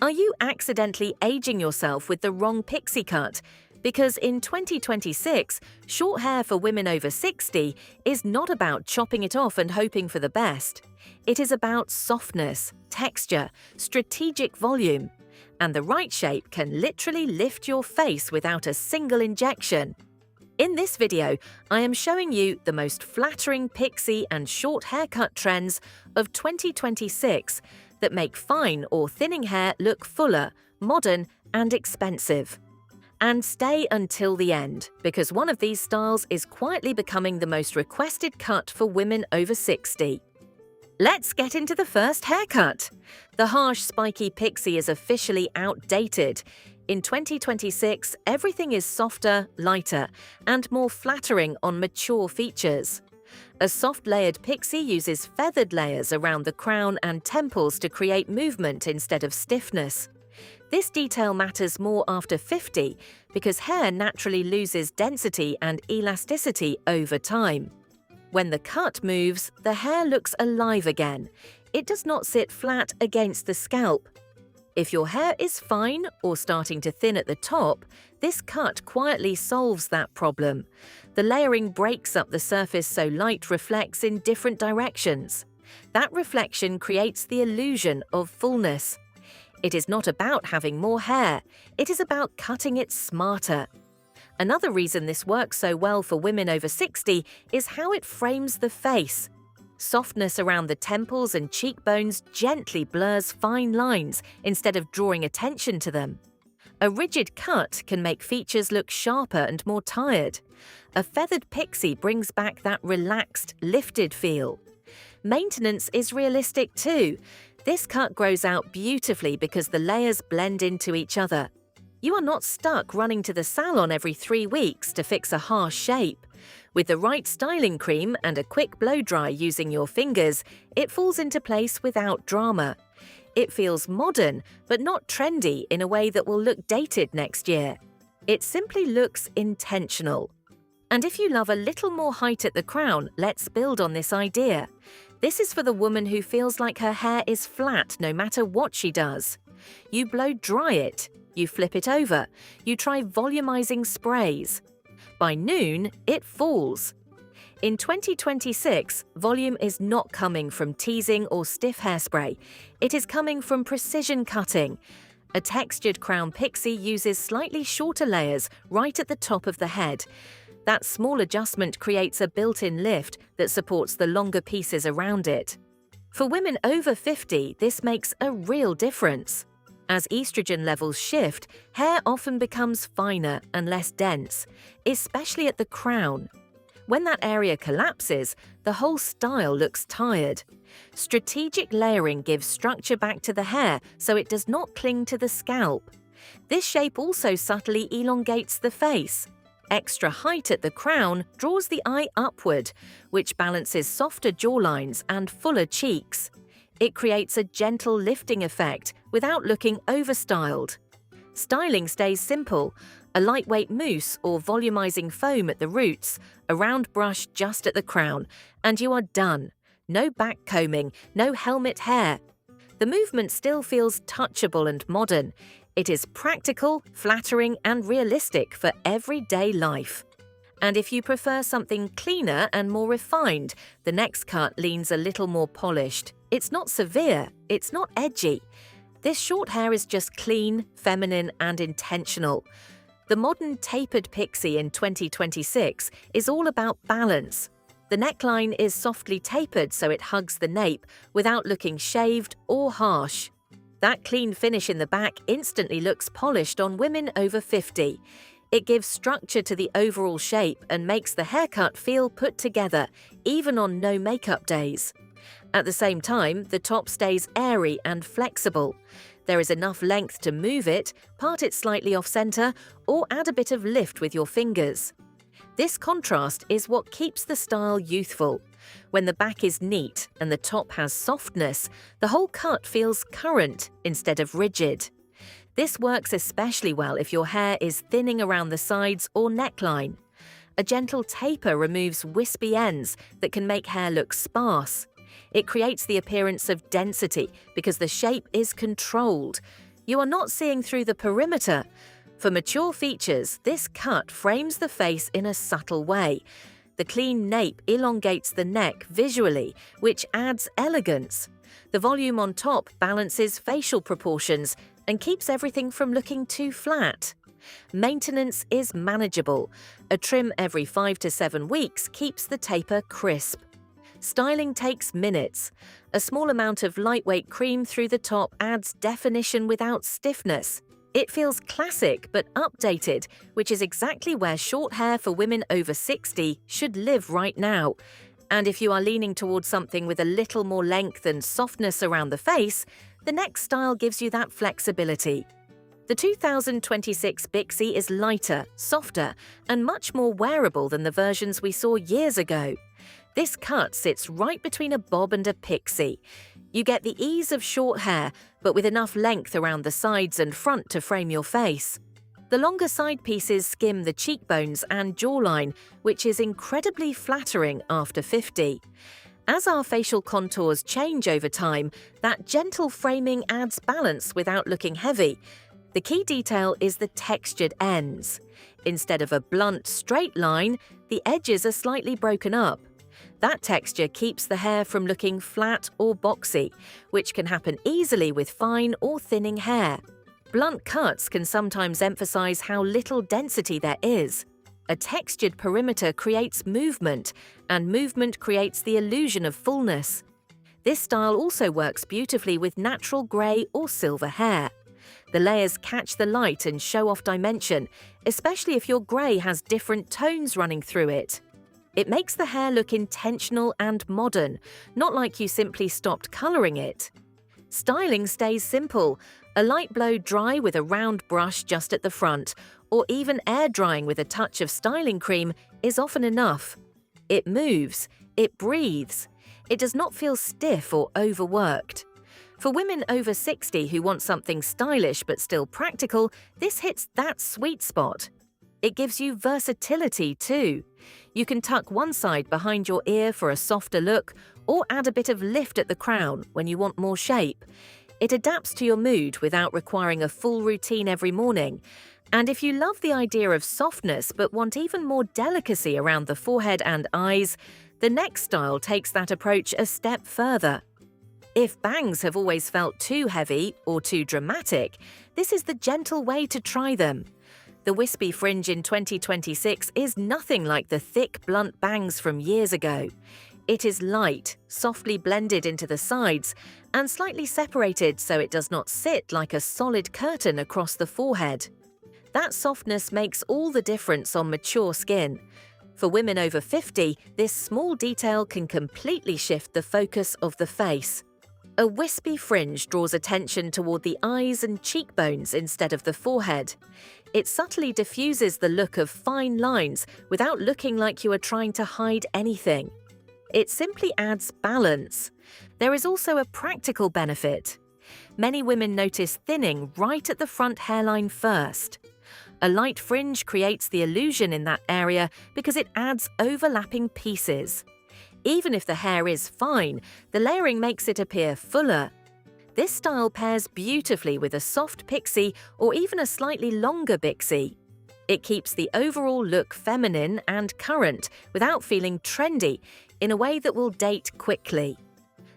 Are you accidentally aging yourself with the wrong pixie cut? Because in 2026, short hair for women over 60 is not about chopping it off and hoping for the best. It is about softness, texture, strategic volume. And the right shape can literally lift your face without a single injection. In this video, I am showing you the most flattering pixie and short haircut trends of 2026 that make fine or thinning hair look fuller, modern, and expensive. And stay until the end, because one of these styles is quietly becoming the most requested cut for women over 60. Let's get into the first haircut. The harsh, spiky pixie is officially outdated. In 2026, everything is softer, lighter, and more flattering on mature features. A soft layered pixie uses feathered layers around the crown and temples to create movement instead of stiffness. This detail matters more after 50 because hair naturally loses density and elasticity over time. When the cut moves, the hair looks alive again. It does not sit flat against the scalp. If your hair is fine or starting to thin at the top, this cut quietly solves that problem. The layering breaks up the surface so light reflects in different directions. That reflection creates the illusion of fullness. It is not about having more hair, it is about cutting it smarter. Another reason this works so well for women over 60 is how it frames the face. Softness around the temples and cheekbones gently blurs fine lines instead of drawing attention to them. A rigid cut can make features look sharper and more tired. A feathered pixie brings back that relaxed, lifted feel. Maintenance is realistic too. This cut grows out beautifully because the layers blend into each other. You are not stuck running to the salon every 3 weeks to fix a harsh shape. With the right styling cream and a quick blow dry using your fingers, it falls into place without drama. It feels modern, but not trendy in a way that will look dated next year. It simply looks intentional. And if you love a little more height at the crown, let's build on this idea. This is for the woman who feels like her hair is flat no matter what she does. You blow dry it, you flip it over, you try volumizing sprays. By noon, it falls. In 2026, volume is not coming from teasing or stiff hairspray. It is coming from precision cutting. A textured crown pixie uses slightly shorter layers right at the top of the head. That small adjustment creates a built-in lift that supports the longer pieces around it. For women over 50, this makes a real difference. As estrogen levels shift, hair often becomes finer and less dense, especially at the crown. When that area collapses, the whole style looks tired. Strategic layering gives structure back to the hair so it does not cling to the scalp. This shape also subtly elongates the face. Extra height at the crown draws the eye upward, which balances softer jawlines and fuller cheeks. It creates a gentle lifting effect without looking overstyled. Styling stays simple: a lightweight mousse or volumizing foam at the roots, a round brush just at the crown, and you are done. No back combing, no helmet hair. The movement still feels touchable and modern. It is practical, flattering, and realistic for everyday life. And if you prefer something cleaner and more refined, the next cut leans a little more polished. It's not severe, it's not edgy. This short hair is just clean, feminine, and intentional. The modern tapered pixie in 2026 is all about balance. The neckline is softly tapered so it hugs the nape without looking shaved or harsh. That clean finish in the back instantly looks polished on women over 50. It gives structure to the overall shape and makes the haircut feel put together, even on no makeup days. At the same time, the top stays airy and flexible. There is enough length to move it, part it slightly off-center, or add a bit of lift with your fingers. This contrast is what keeps the style youthful. When the back is neat and the top has softness, the whole cut feels current instead of rigid. This works especially well if your hair is thinning around the sides or neckline. A gentle taper removes wispy ends that can make hair look sparse. It creates the appearance of density because the shape is controlled. You are not seeing through the perimeter. For mature features, this cut frames the face in a subtle way. The clean nape elongates the neck visually, which adds elegance. The volume on top balances facial proportions and keeps everything from looking too flat. Maintenance is manageable. A trim every 5 to 7 weeks keeps the taper crisp. Styling takes minutes. A small amount of lightweight cream through the top adds definition without stiffness. It feels classic but updated, which is exactly where short hair for women over 60 should live right now. And if you are leaning towards something with a little more length and softness around the face, the next style gives you that flexibility. The 2026 Pixie is lighter, softer, and much more wearable than the versions we saw years ago. This cut sits right between a bob and a pixie. You get the ease of short hair, but with enough length around the sides and front to frame your face. The longer side pieces skim the cheekbones and jawline, which is incredibly flattering after 50. As our facial contours change over time, that gentle framing adds balance without looking heavy. The key detail is the textured ends. Instead of a blunt, straight line, the edges are slightly broken up. That texture keeps the hair from looking flat or boxy, which can happen easily with fine or thinning hair. Blunt cuts can sometimes emphasize how little density there is. A textured perimeter creates movement, and movement creates the illusion of fullness. This style also works beautifully with natural grey or silver hair. The layers catch the light and show off dimension, especially if your grey has different tones running through it. It makes the hair look intentional and modern, not like you simply stopped colouring it. Styling stays simple. A light blow dry with a round brush just at the front, or even air drying with a touch of styling cream is often enough. It moves, it breathes. It does not feel stiff or overworked. For women over 60 who want something stylish but still practical, this hits that sweet spot. It gives you versatility too. You can tuck one side behind your ear for a softer look, or add a bit of lift at the crown when you want more shape. It adapts to your mood without requiring a full routine every morning. And if you love the idea of softness but want even more delicacy around the forehead and eyes, the next style takes that approach a step further. If bangs have always felt too heavy or too dramatic, this is the gentle way to try them. The wispy fringe in 2026 is nothing like the thick, blunt bangs from years ago. It is light, softly blended into the sides, and slightly separated so it does not sit like a solid curtain across the forehead. That softness makes all the difference on mature skin. For women over 50, this small detail can completely shift the focus of the face. A wispy fringe draws attention toward the eyes and cheekbones instead of the forehead. It subtly diffuses the look of fine lines without looking like you are trying to hide anything. It simply adds balance. There is also a practical benefit. Many women notice thinning right at the front hairline first. A light fringe creates the illusion in that area because it adds overlapping pieces. Even if the hair is fine, the layering makes it appear fuller. This style pairs beautifully with a soft pixie or even a slightly longer bixie. It keeps the overall look feminine and current without feeling trendy in a way that will date quickly.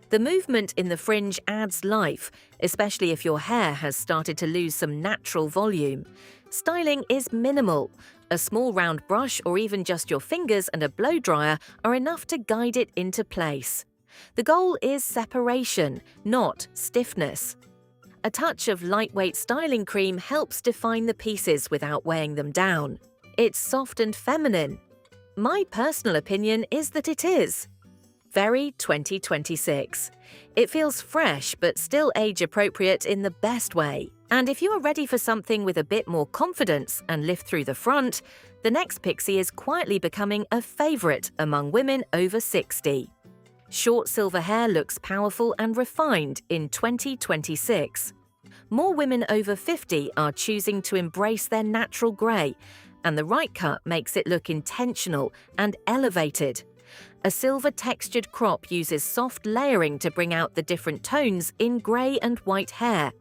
The movement in the fringe adds life, especially if your hair has started to lose some natural volume. Styling is minimal. A small round brush or even just your fingers and a blow dryer are enough to guide it into place. The goal is separation, not stiffness. A touch of lightweight styling cream helps define the pieces without weighing them down. It's soft and feminine. My personal opinion is that it is. Very 2026. It feels fresh but still age-appropriate in the best way. And if you are ready for something with a bit more confidence and lift through the front, the next pixie is quietly becoming a favorite among women over 60. Short silver hair looks powerful and refined in 2026. More women over 50 are choosing to embrace their natural grey, and the right cut makes it look intentional and elevated. A silver textured crop uses soft layering to bring out the different tones in grey and white hair.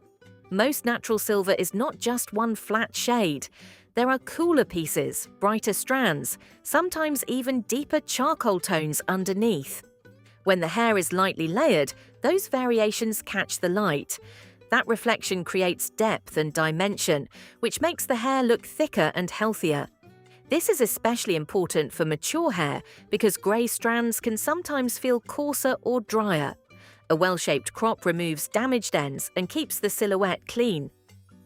Most natural silver is not just one flat shade. There are cooler pieces, brighter strands, sometimes even deeper charcoal tones underneath. When the hair is lightly layered, those variations catch the light. That reflection creates depth and dimension, which makes the hair look thicker and healthier. This is especially important for mature hair because grey strands can sometimes feel coarser or drier. A well-shaped crop removes damaged ends and keeps the silhouette clean.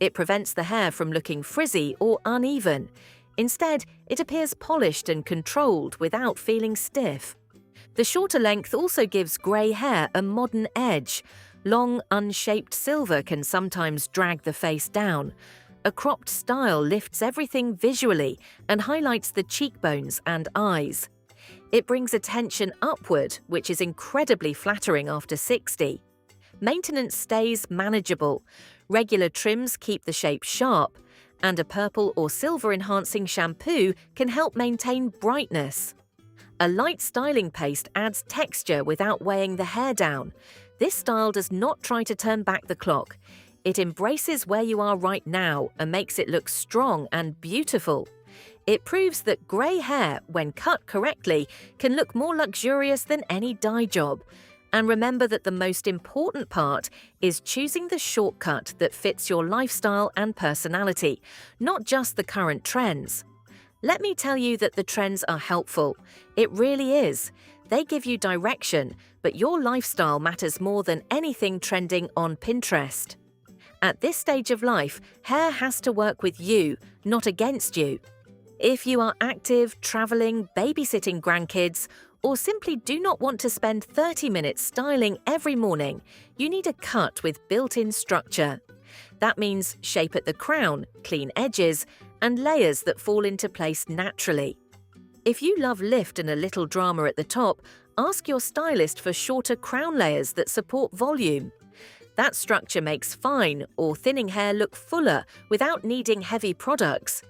It prevents the hair from looking frizzy or uneven. Instead, it appears polished and controlled without feeling stiff. The shorter length also gives grey hair a modern edge. Long, unshaped silver can sometimes drag the face down. A cropped style lifts everything visually and highlights the cheekbones and eyes. It brings attention upward, which is incredibly flattering after 60. Maintenance stays manageable. Regular trims keep the shape sharp, and a purple or silver-enhancing shampoo can help maintain brightness. A light styling paste adds texture without weighing the hair down. This style does not try to turn back the clock. It embraces where you are right now and makes it look strong and beautiful. It proves that grey hair, when cut correctly, can look more luxurious than any dye job. And remember that the most important part is choosing the shortcut that fits your lifestyle and personality, not just the current trends. Let me tell you that the trends are helpful. It really is. They give you direction, but your lifestyle matters more than anything trending on Pinterest. At this stage of life, hair has to work with you, not against you. If you are active, traveling, babysitting grandkids, or simply do not want to spend 30 minutes styling every morning, you need a cut with built-in structure. That means shape at the crown, clean edges, and layers that fall into place naturally. If you love lift and a little drama at the top, ask your stylist for shorter crown layers that support volume. That structure makes fine or thinning hair look fuller without needing heavy products.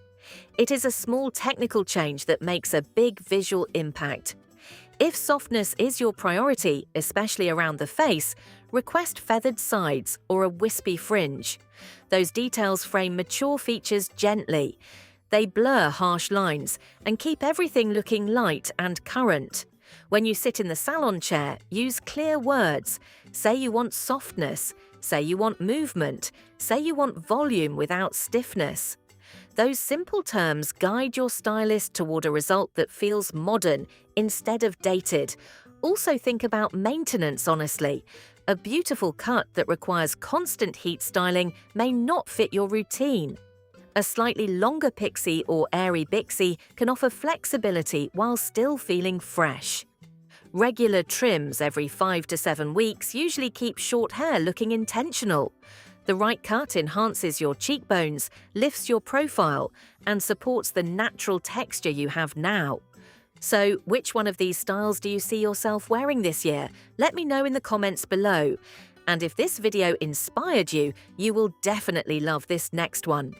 It is a small technical change that makes a big visual impact. If softness is your priority, especially around the face, request feathered sides or a wispy fringe. Those details frame mature features gently. They blur harsh lines and keep everything looking light and current. When you sit in the salon chair, use clear words. Say you want softness. Say you want movement. Say you want volume without stiffness. Those simple terms guide your stylist toward a result that feels modern instead of dated. Also think about maintenance honestly. A beautiful cut that requires constant heat styling may not fit your routine. A slightly longer pixie or airy bixie can offer flexibility while still feeling fresh. Regular trims every 5 to 7 weeks usually keep short hair looking intentional. The right cut enhances your cheekbones, lifts your profile, and supports the natural texture you have now. So, which one of these styles do you see yourself wearing this year? Let me know in the comments below. And if this video inspired you, you will definitely love this next one.